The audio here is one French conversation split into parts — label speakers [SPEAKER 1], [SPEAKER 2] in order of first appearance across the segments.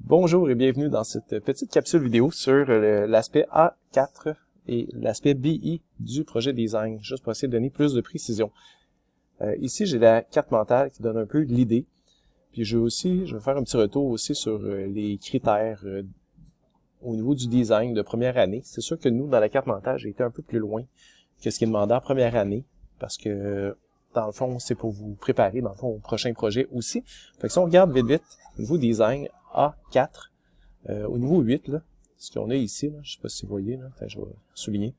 [SPEAKER 1] Bonjour et bienvenue dans cette petite capsule vidéo sur l'aspect A4 et l'aspect BI du projet design, juste pour essayer de donner plus de précision. Ici, j'ai la carte mentale qui donne un peu l'idée. Puis je vais faire un petit retour aussi sur les critères au niveau du design de première année. C'est sûr que nous, dans la carte mentale, j'ai été un peu plus loin que ce qui est demandé en première année, parce que dans le fond, c'est pour vous préparer, dans le fond, au prochain projet aussi. Fait que si on regarde vite, au niveau design, A4, au niveau 8, là, ce qu'on a ici, là, je ne sais pas si vous voyez, là, je vais souligner,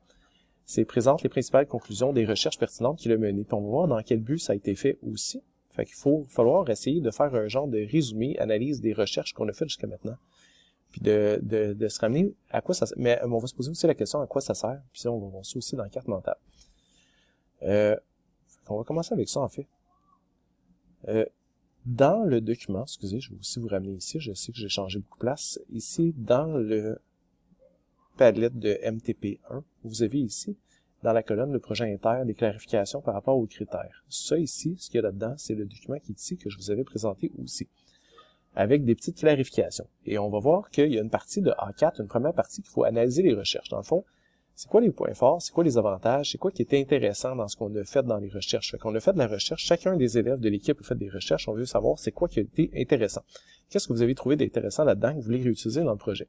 [SPEAKER 1] c'est présente les principales conclusions des recherches pertinentes qu'il a menées. Puis on va voir dans quel but ça a été fait aussi. Fait qu'il falloir essayer de faire un genre de résumé, analyse des recherches qu'on a faites jusqu'à maintenant. Puis de se ramener à quoi ça sert. Mais on va se poser aussi la question à quoi ça sert. Puis ça, on va voir ça aussi dans la carte mentale. On va commencer avec ça en fait. Dans le document, excusez, je vais aussi vous ramener ici, je sais que j'ai changé beaucoup de place. Ici, dans le Padlet de MTP1, vous avez ici, dans la colonne, le projet inter, des clarifications par rapport aux critères. Ça ici, ce qu'il y a là-dedans, c'est le document qui est ici, que je vous avais présenté aussi, avec des petites clarifications. Et on va voir qu'il y a une partie de A4, une première partie qu'il faut analyser les recherches. Dans le fond, c'est quoi les points forts, c'est quoi les avantages, c'est quoi qui était intéressant dans ce qu'on a fait dans les recherches. Fait qu'on a fait de la recherche, chacun des élèves de l'équipe a fait des recherches, on veut savoir c'est quoi qui a été intéressant. Qu'est-ce que vous avez trouvé d'intéressant là-dedans que vous voulez réutiliser dans le projet,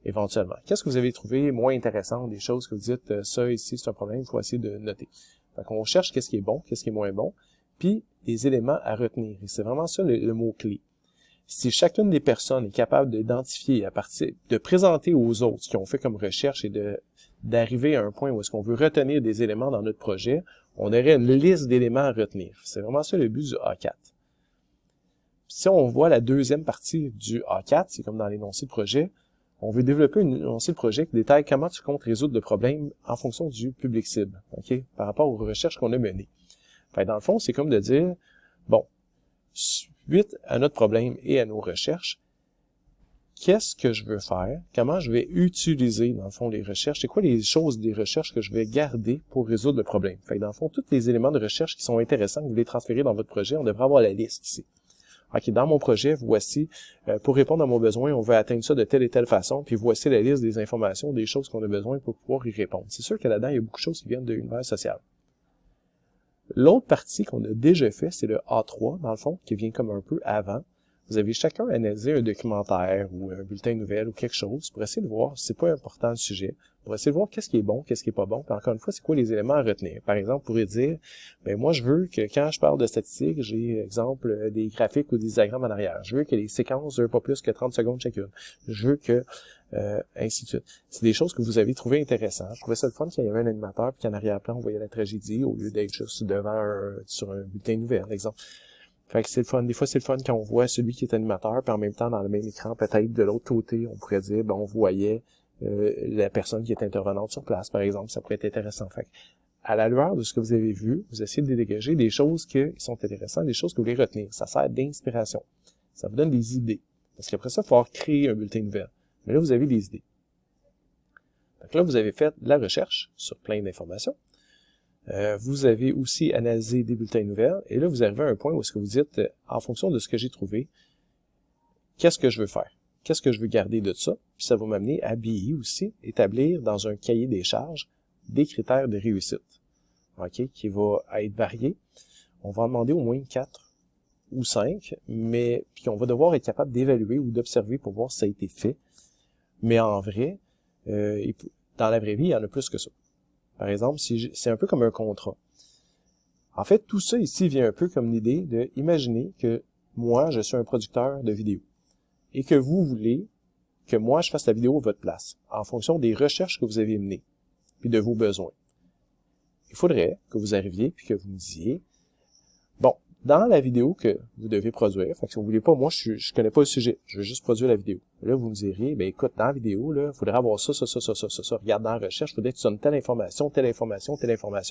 [SPEAKER 1] éventuellement. Qu'est-ce que vous avez trouvé moins intéressant, des choses que vous dites, ça ici c'est un problème, il faut essayer de noter. Fait qu'on cherche qu'est-ce qui est bon, qu'est-ce qui est moins bon, puis les éléments à retenir. Et c'est vraiment ça le mot-clé. Si chacune des personnes est capable d'identifier à partir, de présenter aux autres ce qu'ils ont fait comme recherche et d'arriver à un point où est-ce qu'on veut retenir des éléments dans notre projet, on aurait une liste d'éléments à retenir. C'est vraiment ça le but du A4. Si on voit la deuxième partie du A4, c'est comme dans l'énoncé de projet, on veut développer un énoncé de projet qui détaille comment tu comptes résoudre le problème en fonction du public cible, ok, par rapport aux recherches qu'on a menées. Fait, dans le fond, c'est comme de dire, bon, suite à notre problème et à nos recherches, qu'est-ce que je veux faire? Comment je vais utiliser, dans le fond, les recherches? C'est quoi les choses des recherches que je vais garder pour résoudre le problème? Fait que dans le fond, tous les éléments de recherche qui sont intéressants, que vous voulez transférer dans votre projet, on devrait avoir la liste ici. OK, dans mon projet, voici, pour répondre à mon besoin, on veut atteindre ça de telle et telle façon, puis voici la liste des informations, des choses qu'on a besoin pour pouvoir y répondre. C'est sûr que là-dedans, il y a beaucoup de choses qui viennent de l'univers social. L'autre partie qu'on a déjà fait, c'est le A3, dans le fond, qui vient comme un peu avant. Vous avez chacun analysé un documentaire ou un bulletin de nouvelles ou quelque chose pour essayer de voir si c'est pas important le sujet, pour essayer de voir qu'est-ce qui est bon, qu'est-ce qui est pas bon, puis encore une fois, c'est quoi les éléments à retenir. Par exemple, vous pourrez dire, ben moi, je veux que quand je parle de statistiques, j'ai, exemple, des graphiques ou des diagrammes en arrière. Je veux que les séquences durent pas plus que 30 secondes chacune. Je veux que, ainsi de suite. C'est des choses que vous avez trouvées intéressantes. Je trouvais ça le fun qu'il y avait un animateur, puis qu'en arrière-plan, on voyait la tragédie, au lieu d'être juste devant sur un bulletin de nouvelles, exemple. Fait que c'est le fun. Des fois, c'est le fun quand on voit celui qui est animateur, puis en même temps, dans le même écran, peut-être de l'autre côté, on pourrait dire, ben, on voyait la personne qui est intervenante sur place, par exemple. Ça pourrait être intéressant. Fait que, à la lueur de ce que vous avez vu, vous essayez de dégager des choses qui sont intéressantes, des choses que vous voulez retenir. Ça sert d'inspiration. Ça vous donne des idées. Parce qu'après ça, il faut créer un bulletin de nouvelles. Mais là, vous avez des idées. Fait que là, vous avez fait de la recherche sur plein d'informations. Vous avez aussi analysé des bulletins de nouvelles, et là, vous arrivez à un point où est-ce que vous dites, en fonction de ce que j'ai trouvé, qu'est-ce que je veux faire? Qu'est-ce que je veux garder de ça? Puis ça va m'amener à BI aussi, établir dans un cahier des charges des critères de réussite, ok, qui va être varié. On va en demander au moins 4 ou 5, mais puis on va devoir être capable d'évaluer ou d'observer pour voir si ça a été fait. Mais en vrai, dans la vraie vie, il y en a plus que ça. Par exemple, c'est un peu comme un contrat. En fait, tout ça ici vient un peu comme l'idée de imaginer que moi, je suis un producteur de vidéos et que vous voulez que moi, je fasse la vidéo à votre place en fonction des recherches que vous avez menées puis de vos besoins. Il faudrait que vous arriviez puis que vous me disiez, bon, dans la vidéo que vous devez produire, fait que si vous voulez pas, moi, je connais pas le sujet, je veux juste produire la vidéo. Là, vous me diriez, ben écoute, dans la vidéo, là, il faudrait avoir ça. Regarde dans la recherche, il faudrait que tu donnes telle information,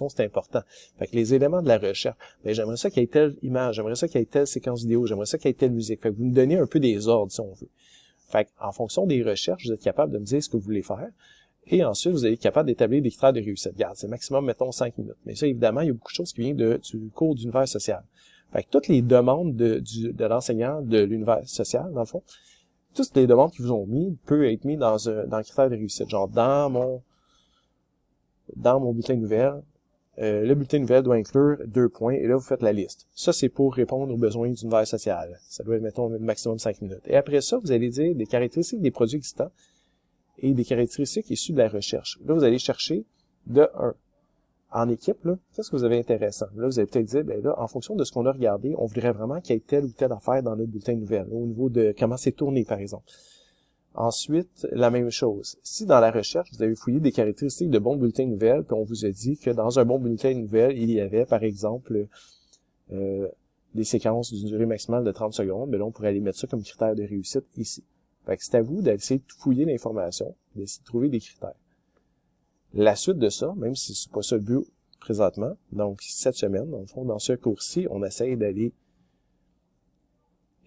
[SPEAKER 1] c'est important. Fait que les éléments de la recherche, ben j'aimerais ça qu'il y ait telle image, j'aimerais ça qu'il y ait telle séquence vidéo, j'aimerais ça qu'il y ait telle musique. Fait que vous me donnez un peu des ordres, si on veut. Fait que, en fonction des recherches, vous êtes capable de me dire ce que vous voulez faire. Et ensuite, vous êtes capable d'établir des critères de réussite. Regarde, c'est maximum, mettons, 5 minutes. Mais ça, évidemment, il y a beaucoup de choses qui viennent du cours d'univers social. Fait que toutes les demandes de l'enseignant de l'univers social, dans le fond, toutes les demandes qu'ils vous ont mis peuvent être mis dans le critère de réussite. Genre, dans mon bulletin de nouvelles, le bulletin de nouvelles doit inclure 2 points, et là, vous faites la liste. Ça, c'est pour répondre aux besoins d'univers social. Ça doit être, mettons, maximum 5 minutes. Et après ça, vous allez dire des caractéristiques des produits existants et des caractéristiques issues de la recherche. Là, vous allez chercher de 1. En équipe, là, qu'est-ce que vous avez intéressant? Là, vous allez peut-être dire, ben là, en fonction de ce qu'on a regardé, on voudrait vraiment qu'il y ait telle ou telle affaire dans notre bulletin de nouvelles, au niveau de comment c'est tourné, par exemple. Ensuite, la même chose. Si dans la recherche, vous avez fouillé des caractéristiques de bons bulletins de nouvelles, puis on vous a dit que dans un bon bulletin de nouvelles, il y avait, par exemple, des séquences d'une durée maximale de 30 secondes, ben là, on pourrait aller mettre ça comme critère de réussite ici. Fait que c'est à vous d'essayer de fouiller l'information, d'essayer de trouver des critères. La suite de ça, même si c'est pas ça le but présentement, donc cette semaine, dans le fond, dans ce cours-ci, on essaye d'aller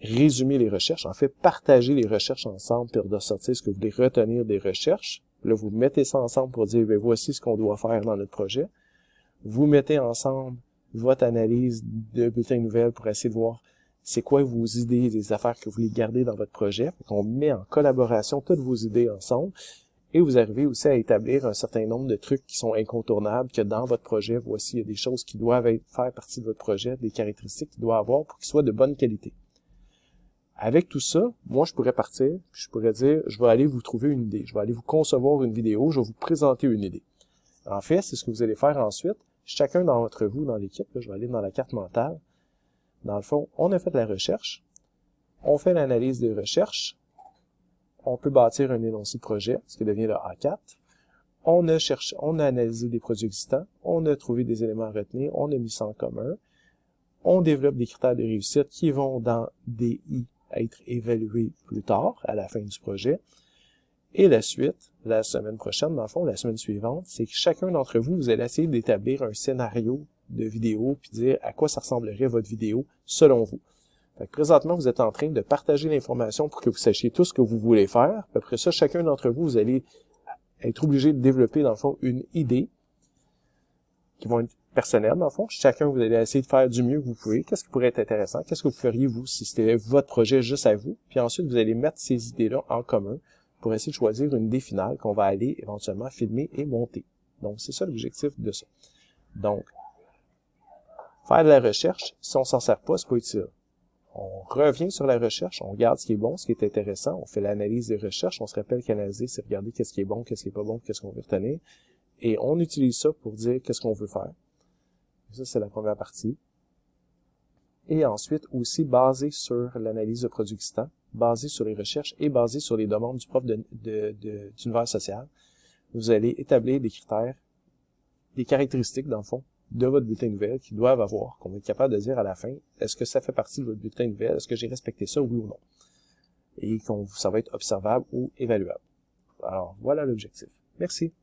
[SPEAKER 1] résumer les recherches, en fait, partager les recherches ensemble pour ressortir ce que vous voulez retenir des recherches. Là, vous mettez ça ensemble pour dire, ben, voici ce qu'on doit faire dans notre projet. Vous mettez ensemble votre analyse de bulletin de nouvelles pour essayer de voir c'est quoi vos idées, les affaires que vous voulez garder dans votre projet. Donc, on met en collaboration toutes vos idées ensemble. Et vous arrivez aussi à établir un certain nombre de trucs qui sont incontournables, que dans votre projet, voici, il y a des choses qui doivent faire partie de votre projet, des caractéristiques qu'il doit avoir pour qu'il soit de bonne qualité. Avec tout ça, moi, je pourrais partir, puis je pourrais dire, je vais aller vous trouver une idée, je vais aller vous concevoir une vidéo, je vais vous présenter une idée. En fait, c'est ce que vous allez faire ensuite. Chacun d'entre vous dans l'équipe, je vais aller dans la carte mentale. Dans le fond, on a fait la recherche, on fait l'analyse des recherches, on peut bâtir un énoncé de projet, ce qui devient le A4. On a analysé des produits existants, on a trouvé des éléments à retenir, on a mis ça en commun. On développe des critères de réussite qui vont dans des I être évalués plus tard, à la fin du projet. Et la suite, la semaine prochaine, dans le fond, la semaine suivante, c'est que chacun d'entre vous, vous allez essayer d'établir un scénario de vidéo, puis dire à quoi ça ressemblerait votre vidéo, selon vous. Fait que présentement, vous êtes en train de partager l'information pour que vous sachiez tout ce que vous voulez faire. Après ça, chacun d'entre vous, vous allez être obligé de développer, dans le fond, une idée qui vont être personnelles, dans le fond. Chacun, vous allez essayer de faire du mieux que vous pouvez. Qu'est-ce qui pourrait être intéressant? Qu'est-ce que vous feriez, vous, si c'était votre projet juste à vous? Puis ensuite, vous allez mettre ces idées-là en commun pour essayer de choisir une idée finale qu'on va aller éventuellement filmer et monter. Donc, c'est ça l'objectif de ça. Donc, faire de la recherche, si on s'en sert pas, c'est pas utile. On revient sur la recherche, on regarde ce qui est bon, ce qui est intéressant, on fait l'analyse des recherches, on se rappelle qu'analyser, c'est regarder qu'est-ce qui est bon, qu'est-ce qui est pas bon, qu'est-ce qu'on veut retenir, et on utilise ça pour dire qu'est-ce qu'on veut faire. Ça, c'est la première partie. Et ensuite, aussi basé sur l'analyse de produits existants, basé sur les recherches et basé sur les demandes du prof d'univers social, vous allez établir des critères, des caractéristiques, dans le fond, de votre bulletin de nouvelles qu'ils doivent avoir, qu'on va être capable de dire à la fin, est-ce que ça fait partie de votre bulletin de nouvelles, est-ce que j'ai respecté ça, oui ou non? Et ça va être observable ou évaluable. Alors, voilà l'objectif. Merci.